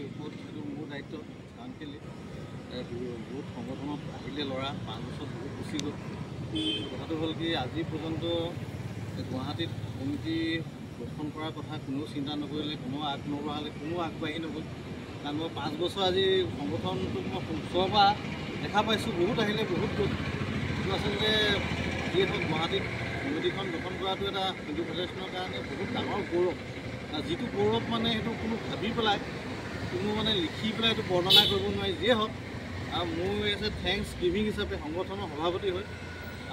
ওপৰত সেইটো মোৰ দায়িত্ব। কাৰণ কেলৈ বহুত সংগঠনত আহিলে ল'ৰা 5 বছৰ বহুত গুচি গ'ল। কথাটো হ'ল কি আজি পৰ্যন্ত গুৱাহাটীত কমিটি গঠন কৰাৰ কথা কোনেও চিন্তা নকৰিলে, কোনেও আগ নবঢ়ালে, কোনেও আগবাঢ়ি নগ'ল। কাৰণ মই 5 বছৰ আজি সংগঠনটোক মই ওচৰৰ পৰা দেখা পাইছোঁ, বহুত আহিলে বহুত গ'ল। কিন্তু আচলতে যিয়ে হওক গুৱাহাটীত কমিটিখন গঠন কৰাটো এটা হিন্দু ফেডাৰেশ্যনৰ কাৰণে বহুত ডাঙৰ গৌৰৱ। আৰু যিটো গৌৰৱ মানে সেইটো কোনো ভাবি পেলাই কোনো মানে লিখি পেলাই এইটো বৰ্ণনা কৰিব নোৱাৰি। যিয়ে হওক আৰু মোৰ আছে থেংকছ গিভিং হিচাপে সংগঠনৰ সভাপতি হয়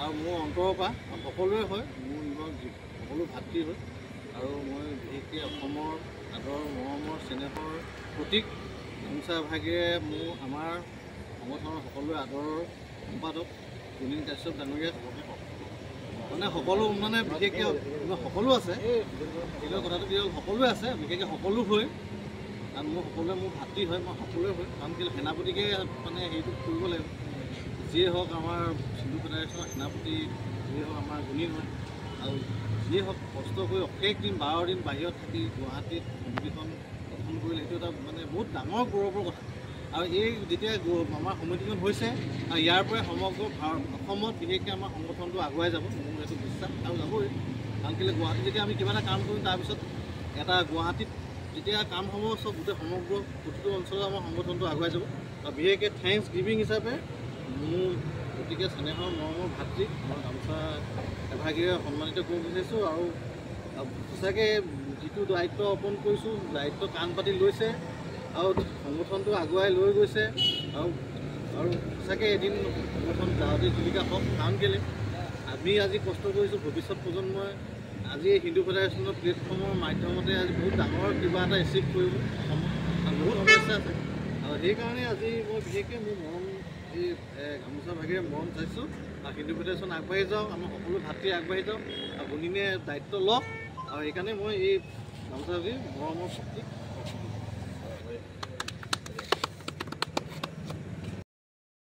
আৰু মোৰ অন্তৰৰ পৰা সকলোৱে হয়, মোৰ নিজৰ সকলো ভাতৃ হয়। আৰু মই বিশেষকৈ অসমৰ আদৰ মৰমৰ চেনেহৰ প্ৰতীক গামোচা এভাগেৰে আমাৰ সংগঠনৰ সকলোৱে আদৰৰ সম্পাদক সুনীল কাশ্যপ ডাঙৰীয়া মানে সকলো মানে বিশেষকৈ সকলো আছে। কিন্তু কথাটো কি হ'ল সকলোৱে আছে, বিশেষকৈ সকলো হৈ কাৰণ মোৰ সকলোৱে মোৰ ভাতৃ হয়, মই সকলোৱে হয়। কাৰণ কি সেনাপতিকে মানে হেৰিটো কৰিব লাগিব। যিয়ে হওক আমাৰ হিন্দু ফেডাৰেশ্যনৰ সেনাপতি, যিয়ে হওক আমাৰ গুণীন হয়। আৰু যিয়ে হওক কষ্ট কৰি অশেষ দিন 12 দিন বাহিৰত থাকি গুৱাহাটীত সমিতিখন গঠন কৰিলে, সেইটো এটা মানে বহুত ডাঙৰ গৌৰৱৰ কথা। আৰু এই যেতিয়া আমাৰ সমিতিখন হৈছে আৰু ইয়াৰ পৰাই সমগ্ৰ অসমত বিশেষকৈ আমাৰ সংগঠনটো আগুৱাই যাব, মোৰ সেইটো বিশ্বাস আৰু যাবই। কাৰণ কেলৈ গুৱাহাটীত যেতিয়া আমি কিবা এটা কাম কৰিম তাৰপিছত এটা গুৱাহাটীত যেতিয়া কাম হ'ব চব গোটেই সমগ্ৰ প্ৰতিটো অঞ্চলত আমাৰ সংগঠনটো আগুৱাই যাব। আৰু বিশেষকৈ থেংকছ গিভিং হিচাপে মোৰ গতিকে চেনেহৰ মৰমৰ ভাতৃক মই গামোচা এভাগেৰে সন্মানিত কৰিব বিচাৰিছোঁ। আৰু সঁচাকৈ যিটো দায়িত্ব অৰ্পণ কৰিছোঁ, দায়িত্ব কাণ পাতি লৈছে আৰু সংগঠনটো আগুৱাই লৈ গৈছে। আৰু সঁচাকৈ এদিন সংগঠন জাৱতী জীৱিকা হওক। কাৰণ কেলৈ আমি আজি কষ্ট কৰিছোঁ, ভৱিষ্যত প্ৰজন্মই আজি এই হিন্দু ফেডাৰেশ্যনৰ প্লেটফৰ্মৰ মাধ্যমতে আজি বহুত ডাঙৰ কিবা এটা এচিভ কৰিব অসমত। বহুত সমস্যা আছে আৰু সেইকাৰণে আজি মই বিশেষকৈ মোৰ মৰম এই গামোচা ভাগেৰে মৰম চাইছোঁ। আৰু হিন্দু ফেডাৰেশ্যন আগবাঢ়ি যাওক, আমাৰ সকলো ভাতৃ আগবাঢ়ি যাওক আৰু গুণীনে দায়িত্ব লওক। আৰু সেইকাৰণে মই এই গামোচা ভাগেৰে মৰমৰ শক্তি